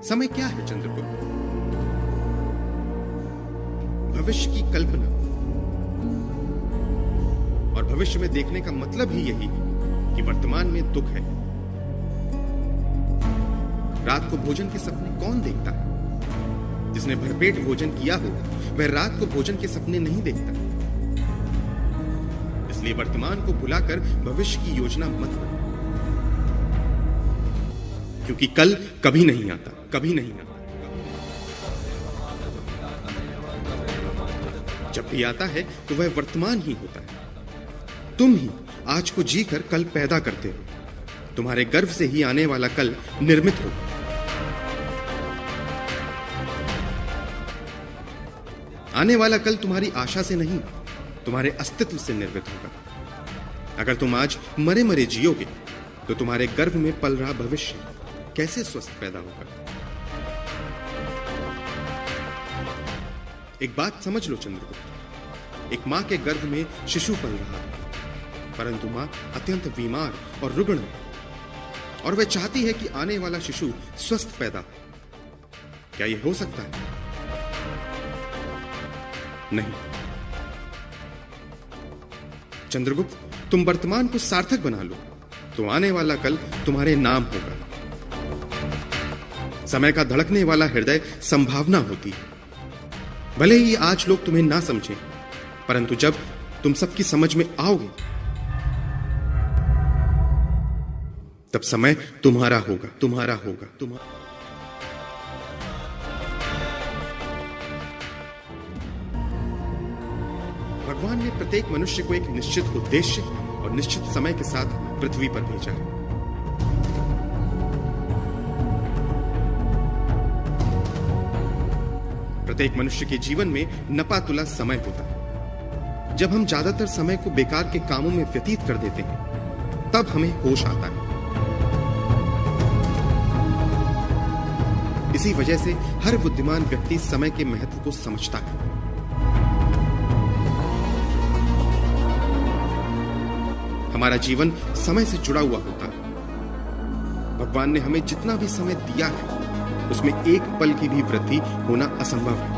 समय क्या है चंद्रगुप्त? भविष्य की कल्पना। और भविष्य में देखने का मतलब ही यही है कि वर्तमान में दुख है। रात को भोजन के सपने कौन देखता है? जिसने भरपेट भोजन किया हो वह रात को भोजन के सपने नहीं देखता। इसलिए वर्तमान को भुलाकर भविष्य की योजना मत बनाओ, क्योंकि कल कभी नहीं आता, कभी नहीं आता। जब भी आता है तो वह वर्तमान ही होता है। तुम ही आज को जीकर कल पैदा करते हो। तुम्हारे गर्भ से ही आने वाला कल निर्मित होगा। आने वाला कल तुम्हारी आशा से नहीं, तुम्हारे अस्तित्व से निर्मित होगा। अगर तुम आज मरे मरे जियोगे तो तुम्हारे गर्भ में पल रहा भविष्य कैसे स्वस्थ पैदा होगा? एक बात समझ लो चंद्रगुप्त, एक मां के गर्भ में शिशु पल रहा है, परंतु मां अत्यंत बीमार और रुग्ण है, और वह चाहती है कि आने वाला शिशु स्वस्थ पैदा हो। क्या यह हो सकता है? नहीं। चंद्रगुप्त, तुम वर्तमान को सार्थक बना लो तो आने वाला कल तुम्हारे नाम होगा। समय का धड़कने वाला हृदय संभावना होती है। भले ही आज लोग तुम्हें ना समझें, परंतु जब तुम सबकी समझ में आओगे तब समय तुम्हारा होगा, तुम्हारा होगा, तुम्हारा। भगवान ने प्रत्येक मनुष्य को एक निश्चित उद्देश्य और निश्चित समय के साथ पृथ्वी पर भेजा है। प्रत्येक मनुष्य के जीवन में नपा तुला समय होता है। जब हम ज्यादातर समय को बेकार के कामों में व्यतीत कर देते हैं तब हमें होश आता है। इसी वजह से हर बुद्धिमान व्यक्ति समय के महत्व को समझता है। हमारा जीवन समय से जुड़ा हुआ होता है। भगवान ने हमें जितना भी समय दिया है उसमें एक पल की भी वृद्धि होना असंभव है।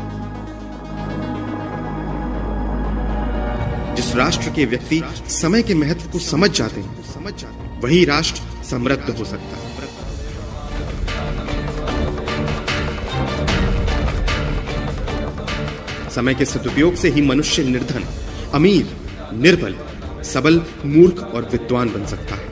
जिस राष्ट्र के व्यक्ति समय के महत्व को समझ जाते हैं वही राष्ट्र समृद्ध हो सकता है। समय के सदुपयोग से ही मनुष्य निर्धन, अमीर, निर्बल, सबल, मूर्ख और विद्वान बन सकता है।